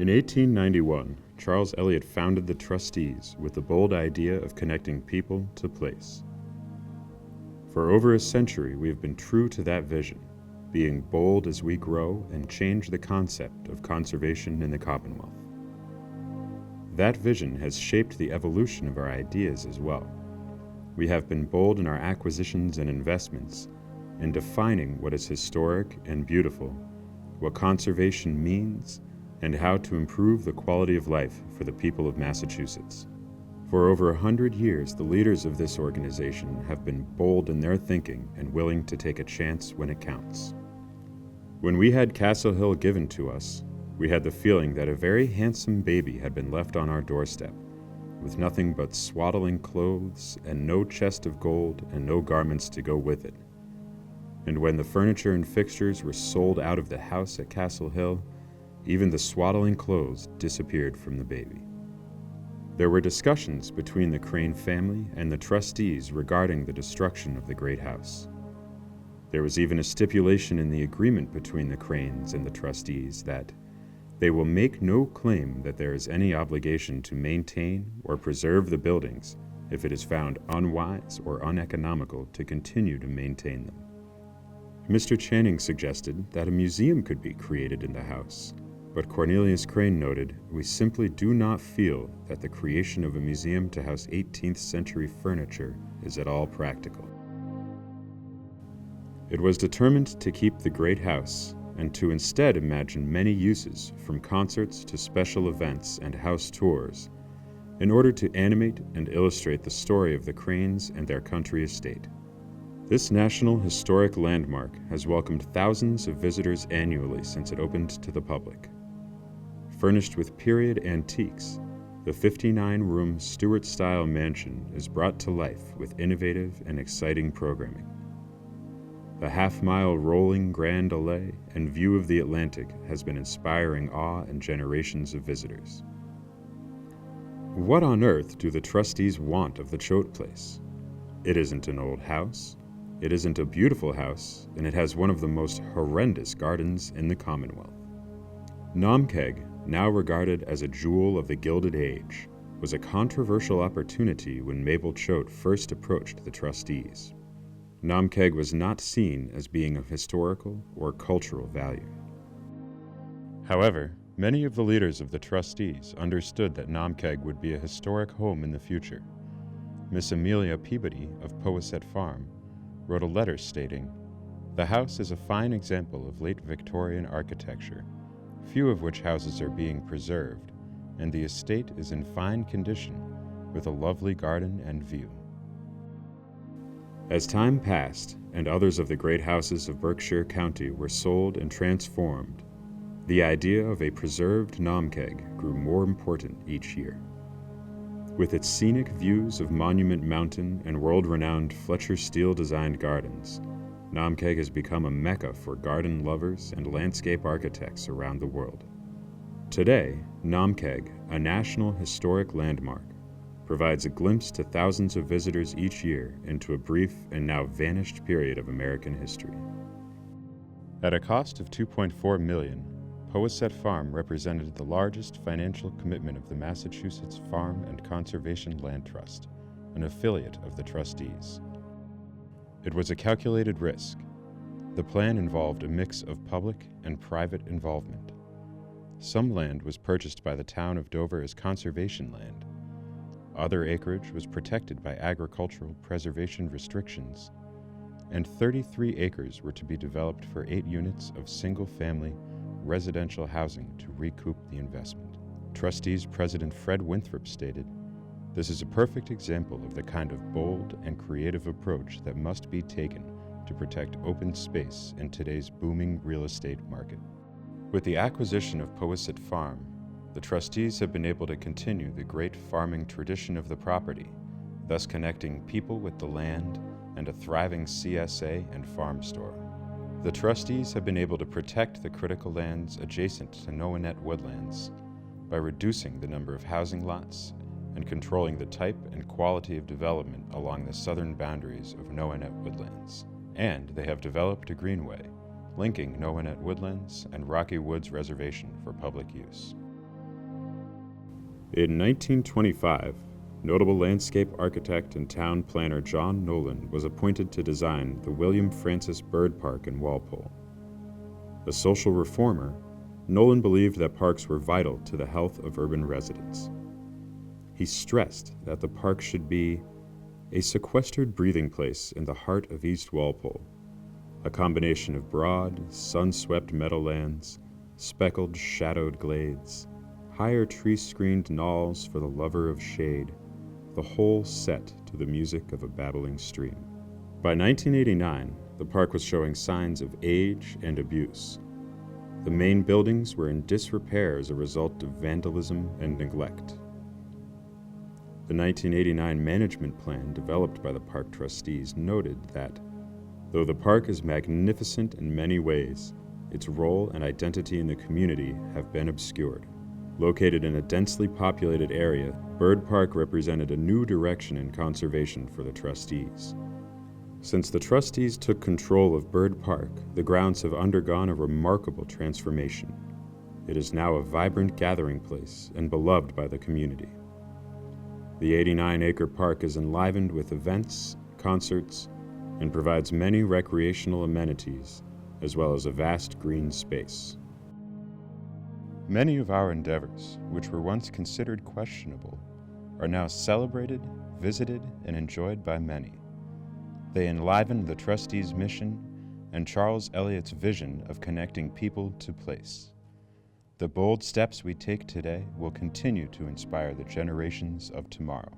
In 1891, Charles Eliot founded the Trustees with the bold idea of connecting people to place. For over a century, we have been true to that vision, being bold as we grow and change the concept of conservation in the Commonwealth. That vision has shaped the evolution of our ideas as well. We have been bold in our acquisitions and investments, in defining what is historic and beautiful, what conservation means, and how to improve the quality of life for the people of Massachusetts. For over 100 years, the leaders of this organization have been bold in their thinking and willing to take a chance when it counts. When we had Castle Hill given to us, we had the feeling that a very handsome baby had been left on our doorstep, with nothing but swaddling clothes and no chest of gold and no garments to go with it. And when the furniture and fixtures were sold out of the house at Castle Hill, even the swaddling clothes disappeared from the baby. There were discussions between the Crane family and the trustees regarding the destruction of the great house. There was even a stipulation in the agreement between the Cranes and the trustees that they will make no claim that there is any obligation to maintain or preserve the buildings if it is found unwise or uneconomical to continue to maintain them. Mr. Channing suggested that a museum could be created in the house, but Cornelius Crane noted, "We simply do not feel that the creation of a museum to house 18th century furniture is at all practical." It was determined to keep the great house and to instead imagine many uses, from concerts to special events and house tours, in order to animate and illustrate the story of the Cranes and their country estate. This National Historic Landmark has welcomed thousands of visitors annually since it opened to the public. Furnished with period antiques, the 59-room Stuart-style mansion is brought to life with innovative and exciting programming. The half-mile rolling Grand Allée and view of the Atlantic has been inspiring awe and generations of visitors. What on earth do the trustees want of the Choate place? It isn't an old house, it isn't a beautiful house, and it has one of the most horrendous gardens in the Commonwealth. Naumkeag, now regarded as a jewel of the Gilded Age, was a controversial opportunity when Mabel Choate first approached the trustees. Naumkeag was not seen as being of historical or cultural value. However, many of the leaders of the trustees understood that Naumkeag would be a historic home in the future. Miss Amelia Peabody of Powisset Farm wrote a letter stating, "The house is a fine example of late Victorian architecture, few of which houses are being preserved, and the estate is in fine condition, with a lovely garden and view." As time passed, and others of the great houses of Berkshire County were sold and transformed, the idea of a preserved Naumkeag grew more important each year. With its scenic views of Monument Mountain and world-renowned Fletcher Steele-designed gardens, Naumkeag has become a mecca for garden lovers and landscape architects around the world. Today, Naumkeag, a National Historic Landmark, provides a glimpse to thousands of visitors each year into a brief and now vanished period of American history. At a cost of $2.4 million, Powisset Farm represented the largest financial commitment of the Massachusetts Farm and Conservation Land Trust, an affiliate of the trustees. It was a calculated risk. The plan involved a mix of public and private involvement. Some land was purchased by the town of Dover as conservation land. Other acreage was protected by agricultural preservation restrictions, and 33 acres were to be developed for 8 units of single-family residential housing to recoup the investment. Trustees President Fred Winthrop stated, "This is a perfect example of the kind of bold and creative approach that must be taken to protect open space in today's booming real estate market." With the acquisition of Powisset Farm, the trustees have been able to continue the great farming tradition of the property, thus connecting people with the land and a thriving CSA and farm store. The trustees have been able to protect the critical lands adjacent to Naumkeag woodlands by reducing the number of housing lots and controlling the type and quality of development along the southern boundaries of Naumkeag woodlands. And they have developed a greenway linking Naumkeag woodlands and Rocky Woods Reservation for public use. In 1925, notable landscape architect and town planner John Nolan was appointed to design the William Francis Bird Park in Walpole. A social reformer, Nolan believed that parks were vital to the health of urban residents. He stressed that the park should be a sequestered breathing place in the heart of East Walpole, a combination of broad, sun-swept meadowlands, speckled, shadowed glades, higher tree-screened knolls for the lover of shade, the whole set to the music of a babbling stream. By 1989, the park was showing signs of age and abuse. The main buildings were in disrepair as a result of vandalism and neglect. The 1989 management plan developed by the park trustees noted that, though the park is magnificent in many ways, its role and identity in the community have been obscured. Located in a densely populated area, Bird Park represented a new direction in conservation for the trustees. Since the trustees took control of Bird Park, the grounds have undergone a remarkable transformation. It is now a vibrant gathering place and beloved by the community. The 89-acre park is enlivened with events, concerts, and provides many recreational amenities, as well as a vast green space. Many of our endeavors, which were once considered questionable, are now celebrated, visited, and enjoyed by many. They enliven the trustees' mission and Charles Eliot's vision of connecting people to place. The bold steps we take today will continue to inspire the generations of tomorrow.